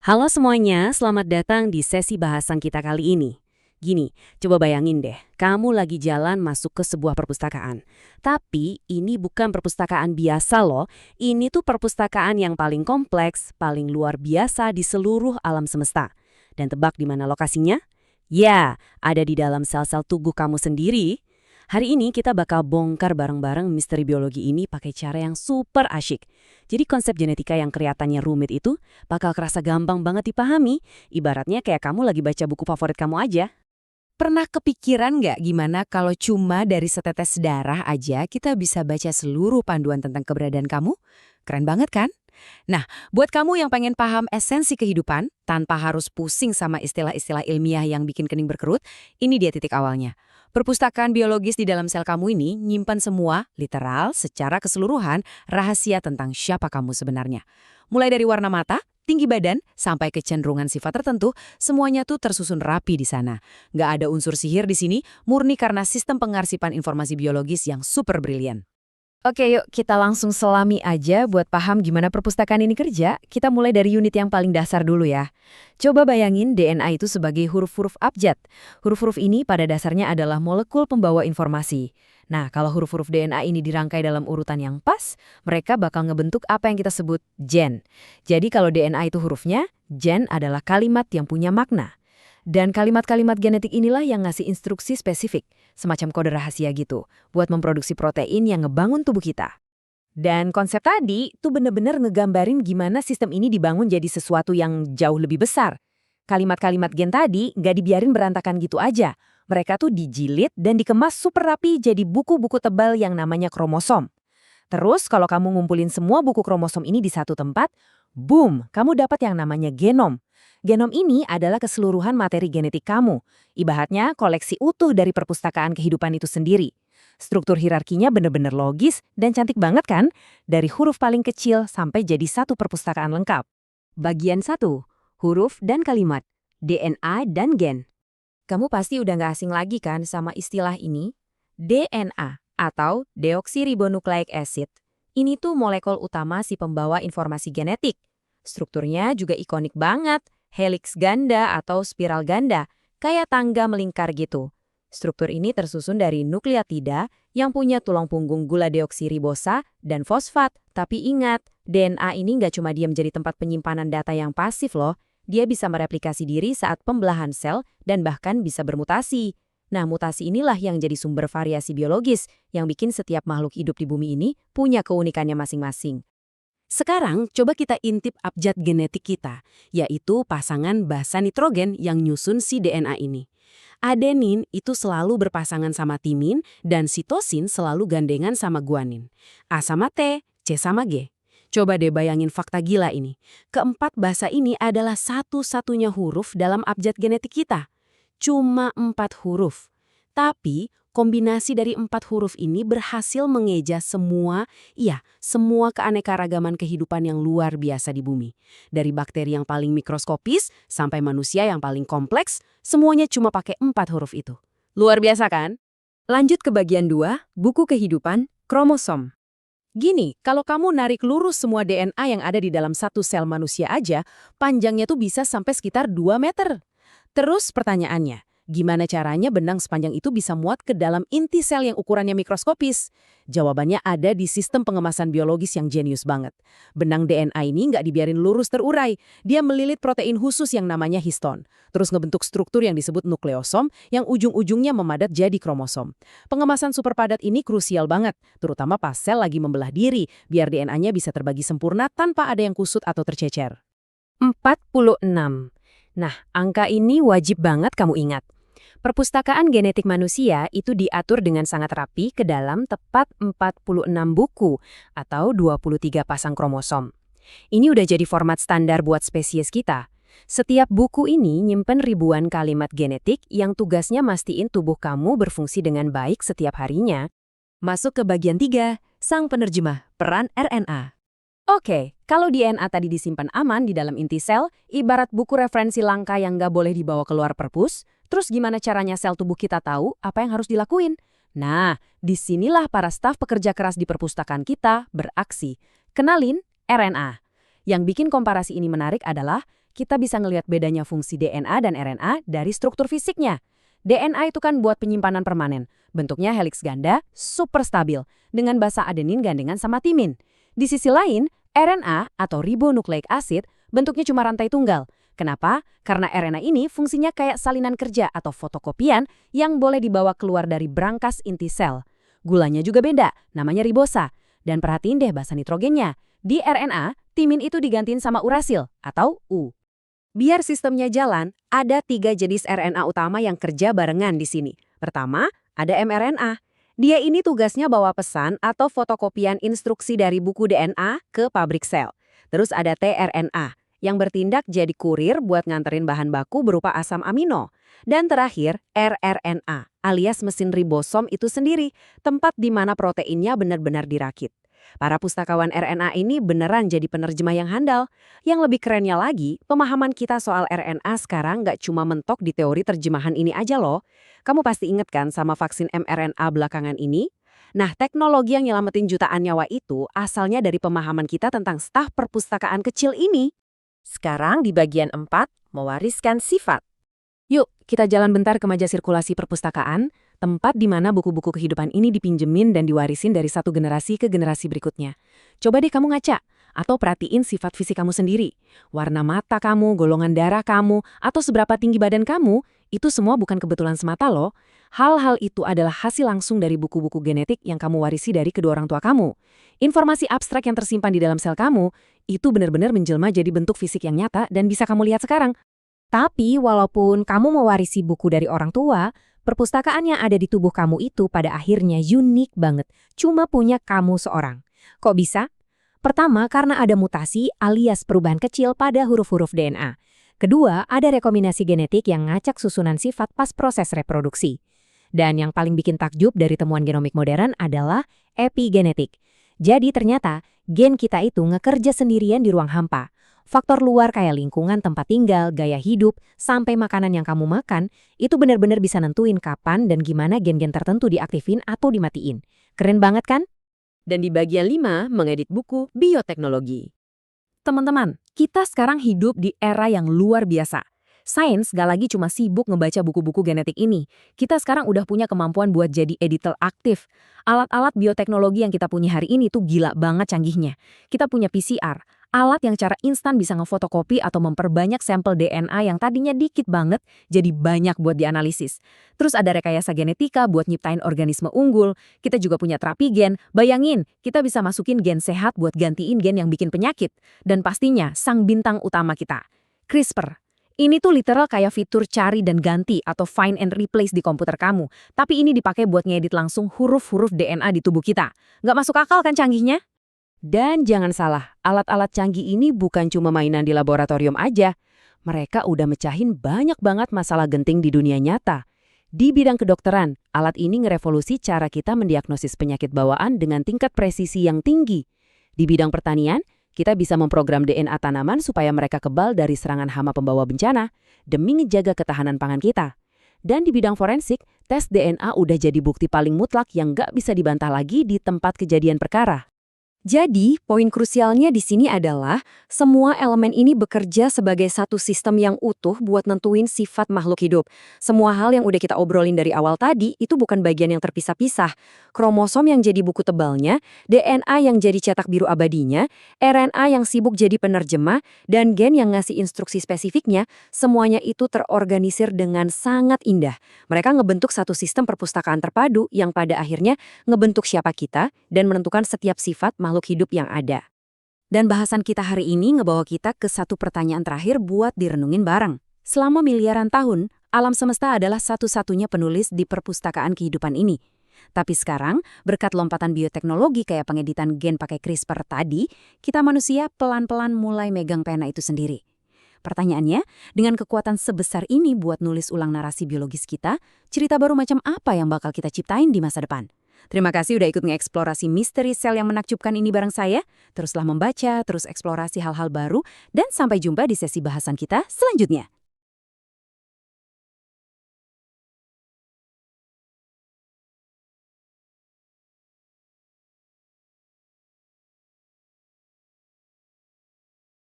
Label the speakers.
Speaker 1: Halo semuanya, selamat datang di sesi bahasan kita kali ini. Gini, coba bayangin deh, kamu lagi jalan masuk ke sebuah perpustakaan. Tapi ini bukan perpustakaan biasa loh, ini tuh perpustakaan yang paling kompleks, paling luar biasa di seluruh alam semesta. Dan tebak di mana lokasinya? Ya, ada di dalam sel-sel tubuh kamu sendiri. Hari ini kita bakal bongkar bareng-bareng misteri biologi ini pakai cara yang super asyik. Jadi konsep genetika yang kelihatannya rumit itu bakal kerasa gampang banget dipahami. Ibaratnya kayak kamu lagi baca buku favorit kamu aja.
Speaker 2: Pernah kepikiran nggak gimana kalau cuma dari setetes darah aja kita bisa baca seluruh panduan tentang keberadaan kamu? Keren banget kan? Nah, buat kamu yang pengen paham esensi kehidupan tanpa harus pusing sama istilah-istilah ilmiah yang bikin kening berkerut, ini dia titik awalnya. Perpustakaan biologis di dalam sel kamu ini nyimpan semua, literal, secara keseluruhan, rahasia tentang siapa kamu sebenarnya. Mulai dari warna mata, tinggi badan, sampai kecenderungan sifat tertentu, semuanya tuh tersusun rapi di sana. Nggak ada unsur sihir di sini, murni karena sistem pengarsipan informasi biologis yang super brilian. Oke, yuk kita langsung selami aja buat paham gimana perpustakaan ini kerja. Kita mulai dari unit yang paling dasar dulu ya. Coba bayangin DNA itu sebagai huruf-huruf abjad. Huruf-huruf ini pada dasarnya adalah molekul pembawa informasi. Nah, kalau huruf-huruf DNA ini dirangkai dalam urutan yang pas, mereka bakal ngebentuk apa yang kita sebut gen. Jadi kalau DNA itu hurufnya, gen adalah kalimat yang punya makna. Dan kalimat-kalimat genetik inilah yang ngasih instruksi spesifik, semacam kode rahasia gitu, buat memproduksi protein yang ngebangun tubuh kita. Dan konsep tadi tuh bener-bener ngegambarin gimana sistem ini dibangun jadi sesuatu yang jauh lebih besar. Kalimat-kalimat gen tadi nggak dibiarin berantakan gitu aja. Mereka tuh dijilid dan dikemas super rapi jadi buku-buku tebal yang namanya kromosom. Terus kalau kamu ngumpulin semua buku kromosom ini di satu tempat, boom, kamu dapat yang namanya genom. Genom ini adalah keseluruhan materi genetik kamu. Ibaratnya koleksi utuh dari perpustakaan kehidupan itu sendiri. Struktur hierarkinya benar-benar logis dan cantik banget kan? Dari huruf paling kecil sampai jadi satu perpustakaan lengkap.
Speaker 1: Bagian 1, huruf dan kalimat, DNA dan gen.
Speaker 2: Kamu pasti udah nggak asing lagi kan sama istilah ini? DNA atau deoksiribonucleic acid. Ini tuh molekul utama si pembawa informasi genetik. Strukturnya juga ikonik banget. Helix ganda atau spiral ganda, kayak tangga melingkar gitu. Struktur ini tersusun dari nukleotida yang punya tulang punggung gula deoksiribosa dan fosfat. Tapi ingat, DNA ini nggak cuma diam jadi tempat penyimpanan data yang pasif loh. Dia bisa mereplikasi diri saat pembelahan sel dan bahkan bisa bermutasi. Nah, mutasi inilah yang jadi sumber variasi biologis yang bikin setiap makhluk hidup di bumi ini punya keunikannya masing-masing.
Speaker 1: Sekarang coba kita intip abjad genetik kita, yaitu pasangan basa nitrogen yang nyusun si DNA ini. Adenin itu selalu berpasangan sama timin dan sitosin selalu gandengan sama guanin. A sama T, C sama G. Coba deh bayangin fakta gila ini. Keempat basa ini adalah satu-satunya huruf dalam abjad genetik kita. Cuma 4 huruf. Tapi kombinasi dari 4 huruf ini berhasil mengeja semua keanekaragaman kehidupan yang luar biasa di bumi. Dari bakteri yang paling mikroskopis sampai manusia yang paling kompleks, semuanya cuma pakai 4 huruf itu. Luar biasa kan?
Speaker 2: Lanjut ke bagian 2, buku kehidupan, kromosom.
Speaker 1: Gini, kalau kamu narik lurus semua DNA yang ada di dalam satu sel manusia aja, panjangnya tuh bisa sampai sekitar 2 meter. Terus pertanyaannya, gimana caranya benang sepanjang itu bisa muat ke dalam inti sel yang ukurannya mikroskopis? Jawabannya ada di sistem pengemasan biologis yang jenius banget. Benang DNA ini nggak dibiarin lurus terurai. Dia melilit protein khusus yang namanya histon. Terus ngebentuk struktur yang disebut nukleosom yang ujung-ujungnya memadat jadi kromosom. Pengemasan super padat ini krusial banget, terutama pas sel lagi membelah diri, biar DNA-nya bisa terbagi sempurna tanpa ada yang kusut atau tercecer.
Speaker 2: 46. Nah, angka ini wajib banget kamu ingat. Perpustakaan genetik manusia itu diatur dengan sangat rapi ke dalam tepat 46 buku atau 23 pasang kromosom. Ini udah jadi format standar buat spesies kita. Setiap buku ini nyimpen ribuan kalimat genetik yang tugasnya mastiin tubuh kamu berfungsi dengan baik setiap harinya.
Speaker 1: Masuk ke bagian 3, sang penerjemah, peran RNA.
Speaker 2: Oke, kalau DNA tadi disimpan aman di dalam inti sel, ibarat buku referensi langka yang nggak boleh dibawa keluar perpus, terus gimana caranya sel tubuh kita tahu apa yang harus dilakuin? Nah, disinilah para staf pekerja keras di perpustakaan kita beraksi. Kenalin, RNA. Yang bikin komparasi ini menarik adalah
Speaker 1: kita bisa ngelihat bedanya fungsi DNA dan RNA dari struktur fisiknya. DNA itu kan buat penyimpanan permanen. Bentuknya heliks ganda, super stabil, dengan basa adenin gandengan sama timin. Di sisi lain, RNA atau ribonucleic acid bentuknya cuma rantai tunggal. Kenapa? Karena RNA ini fungsinya kayak salinan kerja atau fotokopian yang boleh dibawa keluar dari brankas inti sel. Gulanya juga beda, namanya ribosa. Dan perhatiin deh basa nitrogennya. Di RNA, timin itu digantiin sama urasil atau U. Biar sistemnya jalan, ada 3 jenis RNA utama yang kerja barengan di sini. Pertama, ada mRNA. Dia ini tugasnya bawa pesan atau fotokopian instruksi dari buku DNA ke pabrik sel. Terus ada tRNA, yang bertindak jadi kurir buat nganterin bahan baku berupa asam amino. Dan terakhir, rRNA, alias mesin ribosom itu sendiri, tempat di mana proteinnya benar-benar dirakit. Para pustakawan RNA ini beneran jadi penerjemah yang handal. Yang lebih kerennya lagi, pemahaman kita soal RNA sekarang nggak cuma mentok di teori terjemahan ini aja loh. Kamu pasti inget kan sama vaksin mRNA belakangan ini? Nah, teknologi yang nyelamatin jutaan nyawa itu asalnya dari pemahaman kita tentang staf perpustakaan kecil ini.
Speaker 2: Sekarang di bagian 4, mewariskan sifat.
Speaker 1: Yuk, kita jalan bentar ke meja sirkulasi perpustakaan, tempat di mana buku-buku kehidupan ini dipinjemin dan diwarisin dari satu generasi ke generasi berikutnya. Coba deh kamu ngaca, atau perhatiin sifat fisik kamu sendiri. Warna mata kamu, golongan darah kamu, atau seberapa tinggi badan kamu, itu semua bukan kebetulan semata loh. Hal-hal itu adalah hasil langsung dari buku-buku genetik yang kamu warisi dari kedua orang tua kamu. Informasi abstrak yang tersimpan di dalam sel kamu, itu benar-benar menjelma jadi bentuk fisik yang nyata dan bisa kamu lihat sekarang.
Speaker 2: Tapi walaupun kamu mewarisi buku dari orang tua, perpustakaan yang ada di tubuh kamu itu pada akhirnya unik banget. Cuma punya kamu seorang. Kok bisa? Pertama, karena ada mutasi alias perubahan kecil pada huruf-huruf DNA. Kedua, ada rekombinasi genetik yang ngacak susunan sifat pas proses reproduksi. Dan yang paling bikin takjub dari temuan genomik modern adalah epigenetik. Jadi ternyata gen kita itu ngekerja sendirian di ruang hampa. Faktor luar kayak lingkungan tempat tinggal, gaya hidup, sampai makanan yang kamu makan, itu benar-benar bisa nentuin kapan dan gimana gen-gen tertentu diaktifin atau dimatiin. Keren banget kan?
Speaker 1: Dan di bagian 5, mengedit buku bioteknologi. Teman-teman, kita sekarang hidup di era yang luar biasa. Sains gak lagi cuma sibuk ngebaca buku-buku genetik ini. Kita sekarang udah punya kemampuan buat jadi editor aktif. Alat-alat bioteknologi yang kita punya hari ini tuh gila banget canggihnya. Kita punya PCR, alat yang cara instan bisa ngefotokopi atau memperbanyak sampel DNA yang tadinya dikit banget jadi banyak buat dianalisis. Terus ada rekayasa genetika buat nyiptain organisme unggul. Kita juga punya terapi gen. Bayangin, kita bisa masukin gen sehat buat gantiin gen yang bikin penyakit. Dan pastinya sang bintang utama kita, CRISPR. Ini tuh literal kayak fitur cari dan ganti atau find and replace di komputer kamu. Tapi ini dipakai buat ngedit langsung huruf-huruf DNA di tubuh kita. Nggak masuk akal kan canggihnya? Dan jangan salah, alat-alat canggih ini bukan cuma mainan di laboratorium aja. Mereka udah mecahin banyak banget masalah genting di dunia nyata. Di bidang kedokteran, alat ini ngerevolusi cara kita mendiagnosis penyakit bawaan dengan tingkat presisi yang tinggi. Di bidang pertanian, kita bisa memprogram DNA tanaman supaya mereka kebal dari serangan hama pembawa bencana demi ngejaga ketahanan pangan kita. Dan di bidang forensik, tes DNA udah jadi bukti paling mutlak yang nggak bisa dibantah lagi di tempat kejadian perkara.
Speaker 2: Jadi, poin krusialnya di sini adalah semua elemen ini bekerja sebagai satu sistem yang utuh buat nentuin sifat makhluk hidup. Semua hal yang udah kita obrolin dari awal tadi itu bukan bagian yang terpisah-pisah. Kromosom yang jadi buku tebalnya, DNA yang jadi cetak biru abadinya, RNA yang sibuk jadi penerjemah, dan gen yang ngasih instruksi spesifiknya, semuanya itu terorganisir dengan sangat indah. Mereka ngebentuk satu sistem perpustakaan terpadu yang pada akhirnya ngebentuk siapa kita dan menentukan setiap sifat makhluk hidup yang ada. Dan bahasan kita hari ini ngebawa kita ke satu pertanyaan terakhir buat direnungin bareng. Selama miliaran tahun, alam semesta adalah satu-satunya penulis di perpustakaan kehidupan ini. Tapi sekarang, berkat lompatan bioteknologi kayak pengeditan gen pakai CRISPR tadi, kita manusia pelan-pelan mulai megang pena itu sendiri. Pertanyaannya, dengan kekuatan sebesar ini buat nulis ulang narasi biologis kita, cerita baru macam apa yang bakal kita ciptain di masa depan? Terima kasih udah ikut mengeksplorasi misteri sel yang menakjubkan ini bareng saya. Teruslah membaca, terus eksplorasi hal-hal baru, dan sampai jumpa di sesi bahasan kita selanjutnya.